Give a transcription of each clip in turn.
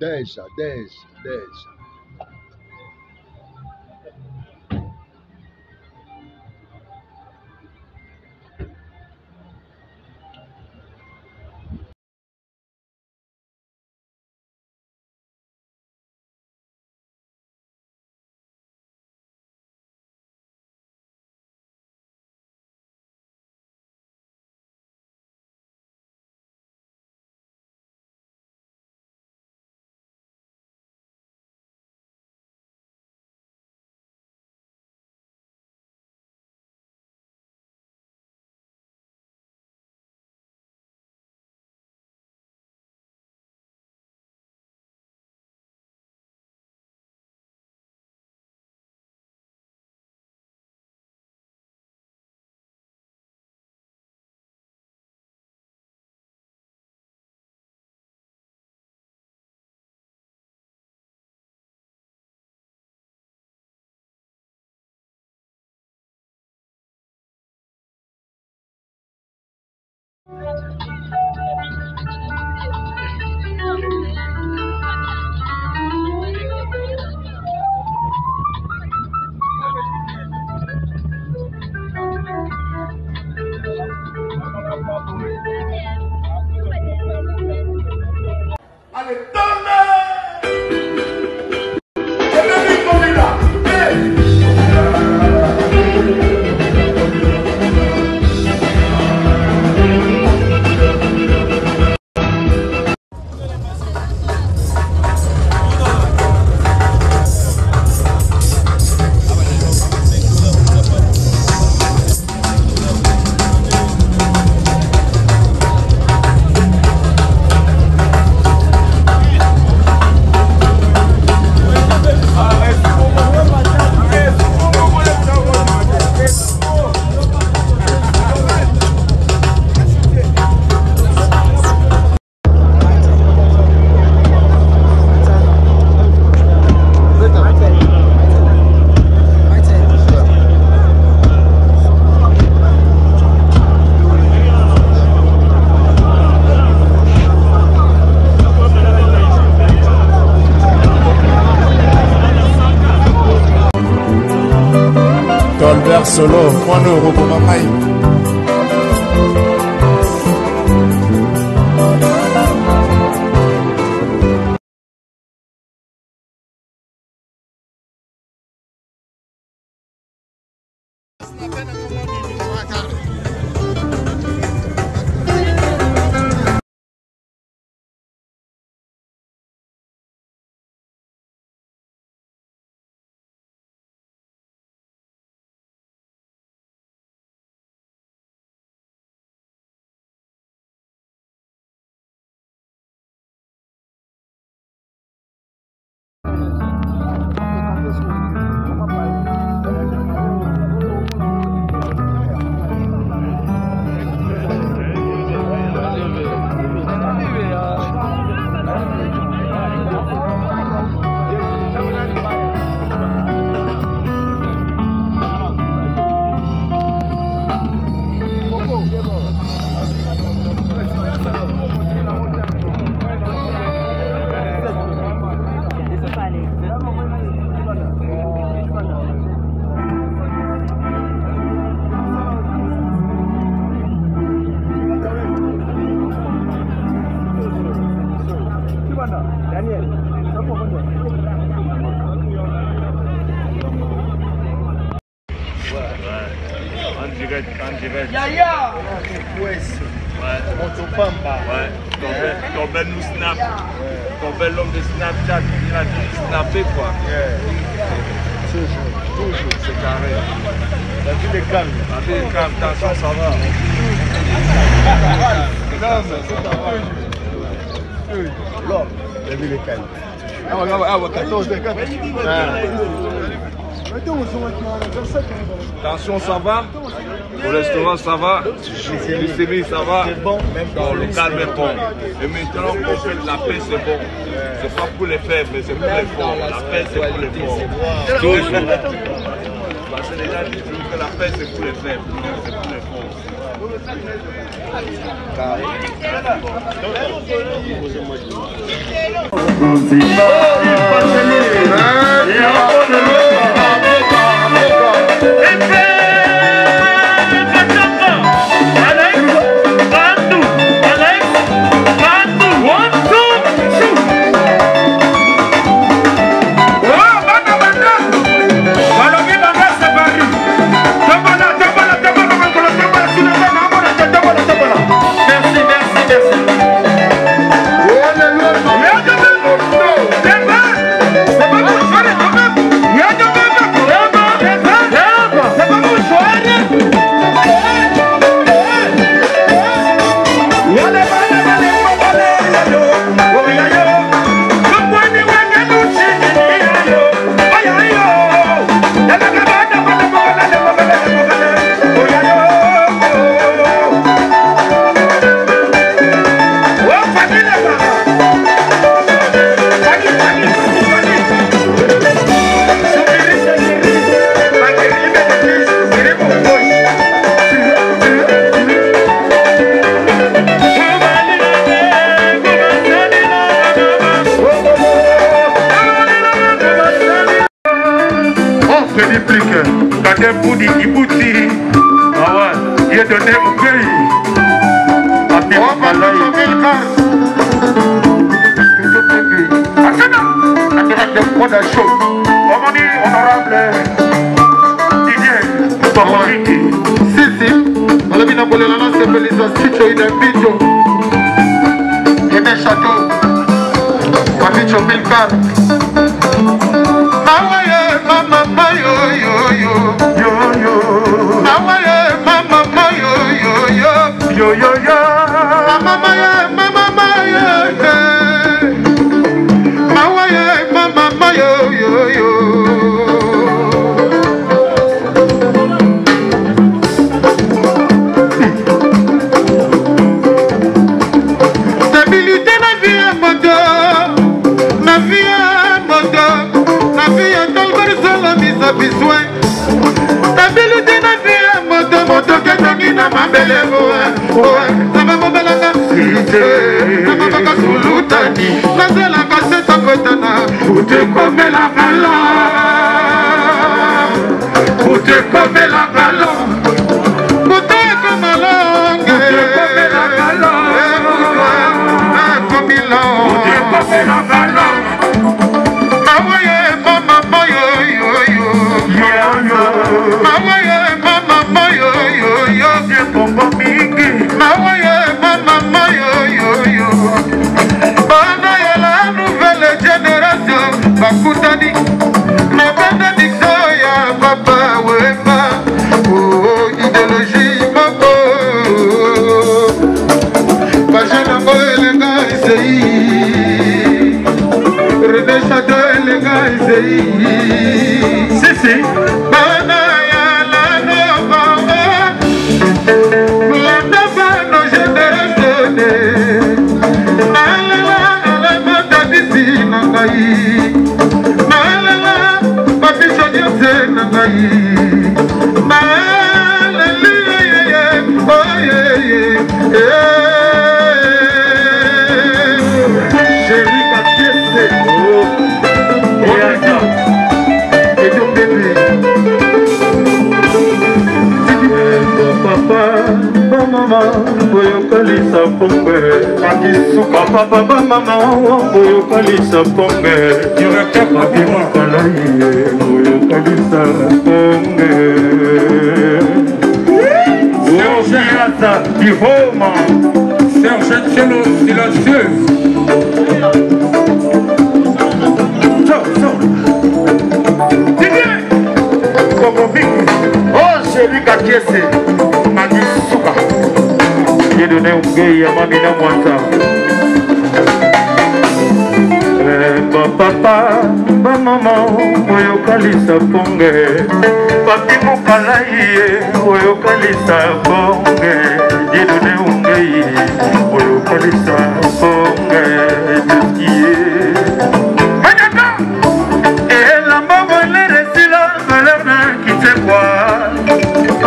Déjà. Tolbert Solo, 1 euro pour ma maille. Yaya! Ouais. Ton bel nous snap. Ton bel homme de Snapchat, il a dit snapper quoi. Toujours, c'est carré. La ville est calme. La ville est calme, attention, ça va. Non, la ville est calme. Attention, ça va. Au restaurant, ça va. Glycémie, ça va. C'est bon. Non, le calme est bon. Et maintenant, on fait la paix, c'est bon. C'est pas pour les faibles, mais c'est pour les forts. La paix, c'est pour les forts. Toujours. Parce que les gens disent que la paix, c'est pour les faibles. C'est pour les forts.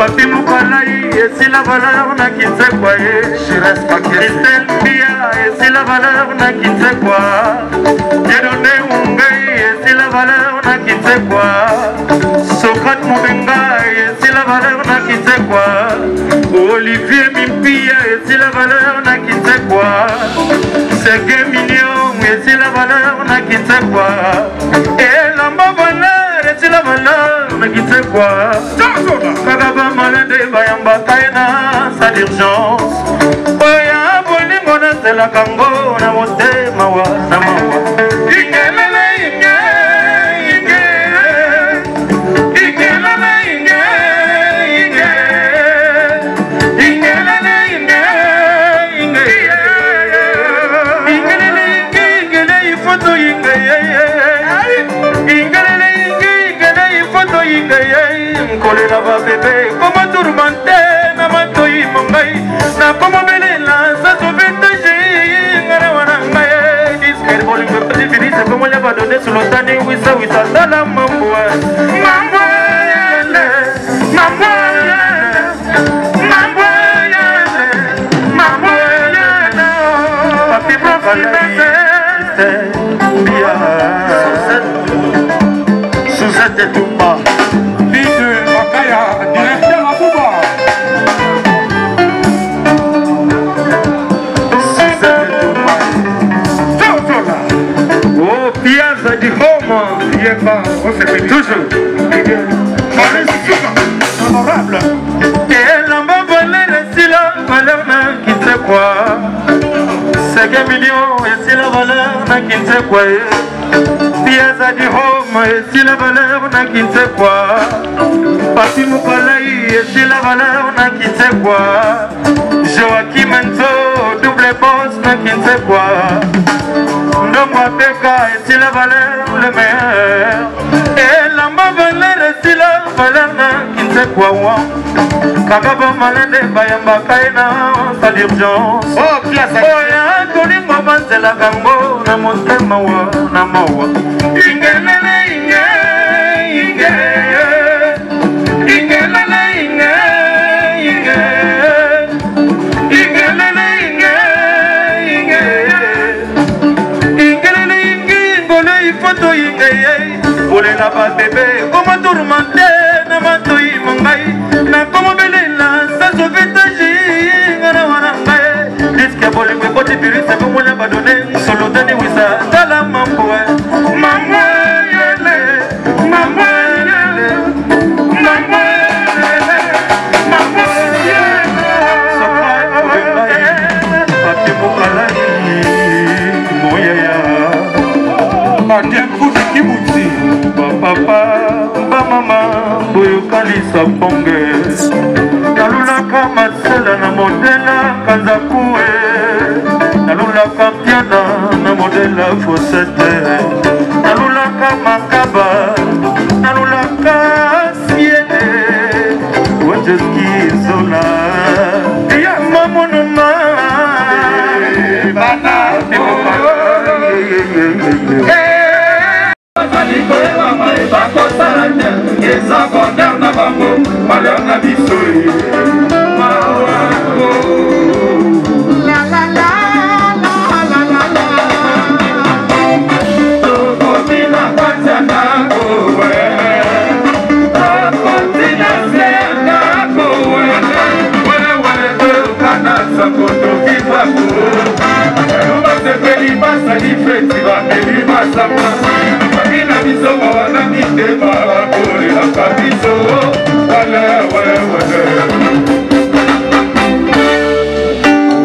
Papi Mukala, yes, la valeur, Christelle Pia, et c'est la valeur, n'a qui sait quoi. J'ai donné mon gars, et c'est la valeur, n'a qui sait quoi. Socrate Moubenga, et c'est la valeur, n'a qui sait quoi. Olivier Mimpia, et c'est la valeur, n'a qui sait quoi. Sergué Mignon, et c'est la valeur, n'a qui sait quoi. Et la valeur, et c'est la valeur, n'a qui sait quoi. Kagaba malade, bayamba kaina, sa d'urgence. Oya bolingo na sela kango na motema wa na mawa. Ingelele inge, inge, ingelele inge, inge, ingelele inge, inge, ingelele inge, ingele ifoto inge, ingelele inge, ingele ifoto inge. Mkole na ba bebe, koma tourmente na matoi mongai, na koma belela sa sovetaje, ngara wanangai. Disquer boli me petit fini, c'est comme on l'a pas donné sur l'otani, wisa wisa dala mamboa, mamboa yale, mamboa yale, mamboa yale, mamboa yale. Papi papi bia, Suzette Toumba. Directeur à Bouba. Oh, Piazza di Roma. On se fait toujours. Honorable. Et l'amba valeur, c'est la valeur, qui sait quoi. 5 millions, et c'est la valeur, qui sait quoi. Piazza di Roma, et c'est la valeur, qui sait quoi. Papi Moukalaï, et c'est la valeur, qui sait quoi. Joachim Enzo, double boss, qui sait quoi. Ndoma Beka, et c'est la valeur, le meilleur. Et l'amba valeur, et c'est la valeur, qui sait quoi. Kagaba malade, bayamba kaina, sa d'urgence. Oh, Piazza. Oh, ya kolingo banzela kango, na motema wa, na mawa. Ingelele inge, inge. Ingelele inge, inge. Ingelele inge, inge. Ingelele inge, ngole ifoto inge. Ole la ba bebe, koma tourmente, na matoi mongai. Na koma belela, sa sovetaji, ngara wanangai. Disque boli me kote piri, se comme on l'a pas donné. Solo tani wisa, dala mamboe. Mamboe yele, mamboe yele, mamboe yele, mamboe yele. Sopra Moubenga, Papi Moukalaï, Mouyaya. Mandien Kouti Kibouti. Papa, mama, boyokali sabonge. Nalulaka masela na modela kanzakue. Nalulaka piana na modela fosete. Nalulaka makaba, nalulaka siene. Wajeski zola. Iya mamonuma. Bana.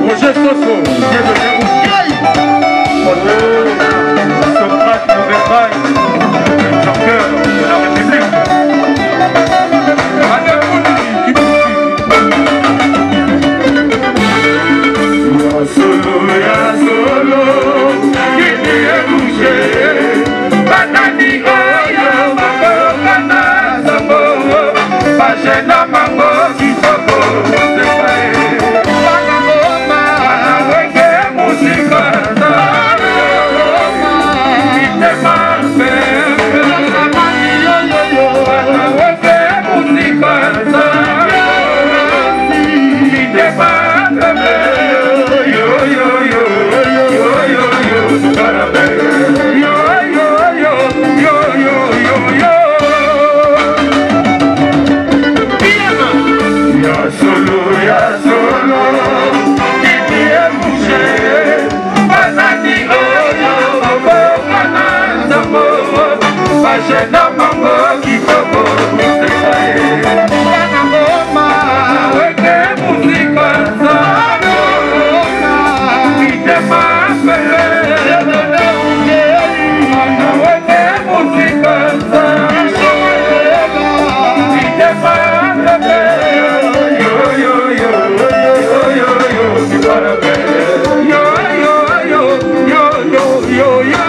Roger Soso. Socrate Moubenga, champion de la République. Solo, qui est bouché, banani oyo, makokana sambo, pagena mango, kitoko, sepae, banagoma, banawenge, musika, itemarpe, banawenge, musika, itemarpe, Pachena mango kitoko Bana ngoma weke muzika sana Kitema pele Bana weke muzika sana Kitema pele Yo yo yo yo yo yo yo Kitara pele Yo yo yo yo yo yo yo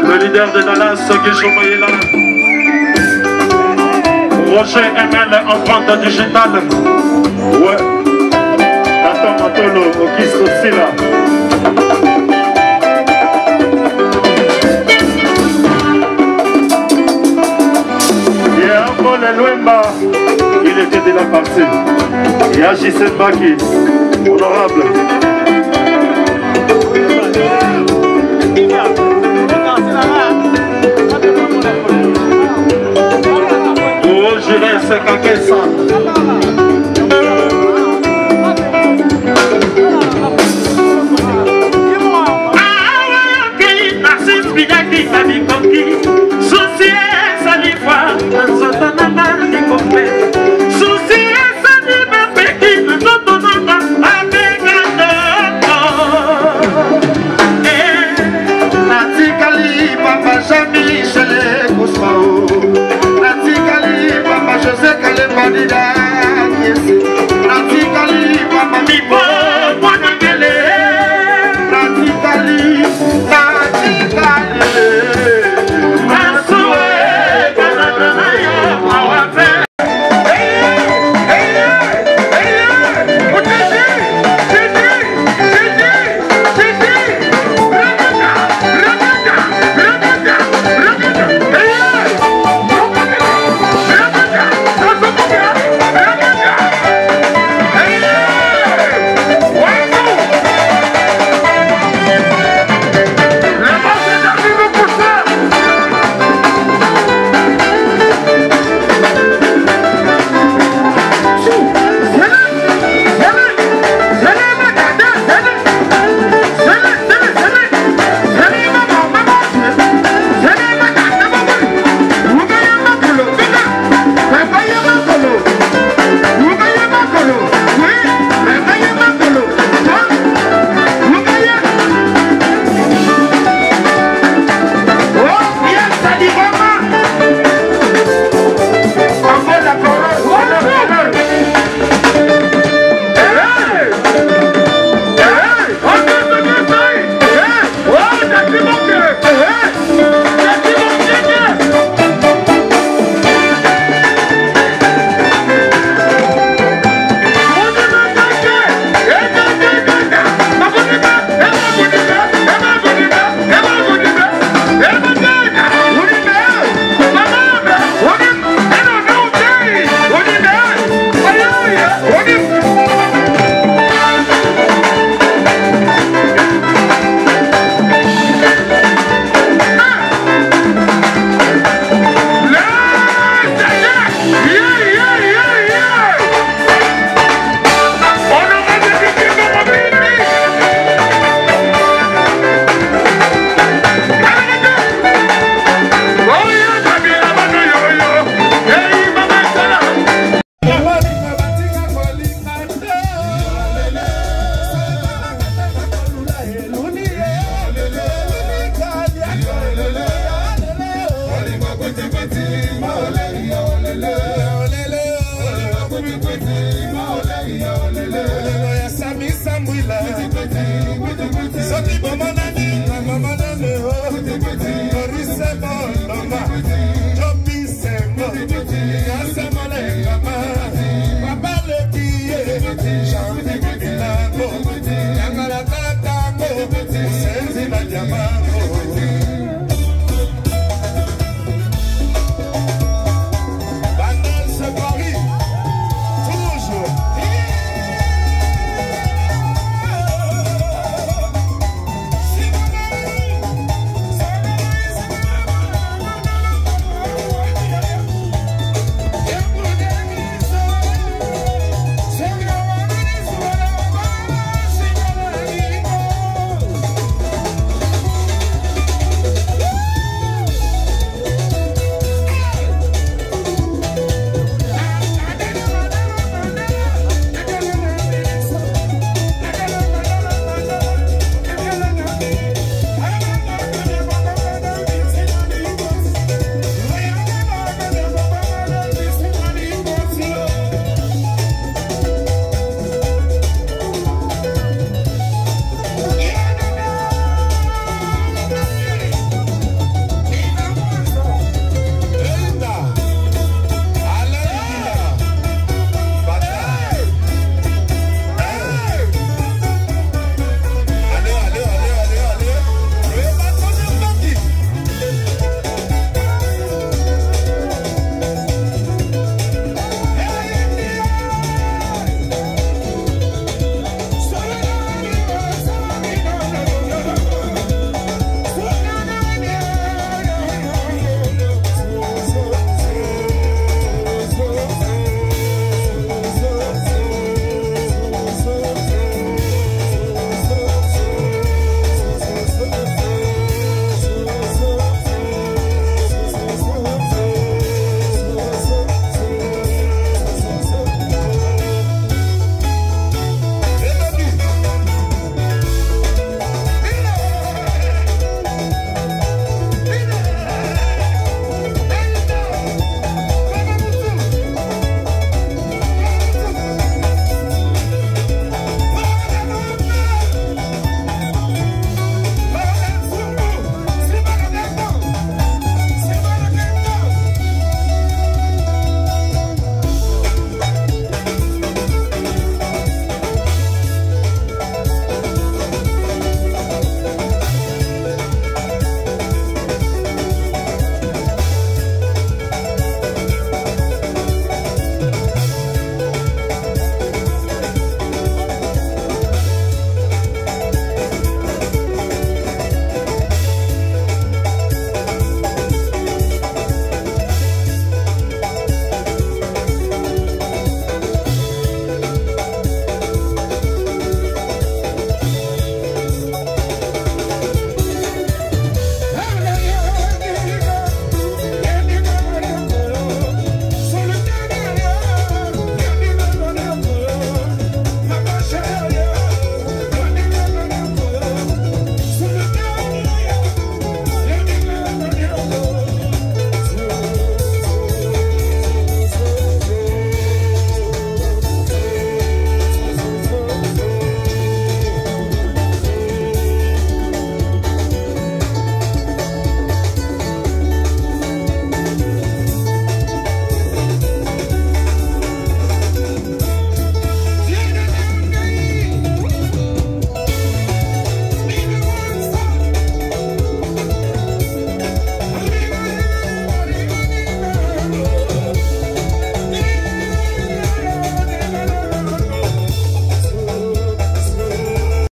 Le leader de Dallas, Guichou Mayela. Roger ML, empreinte digitale. Ouais. Tata Matolo, Augusto Silla. Et Paul Luemba, il était de la partie. Et Agissé Baki, honorable. Oh, je reste qu'à quel sens. Yama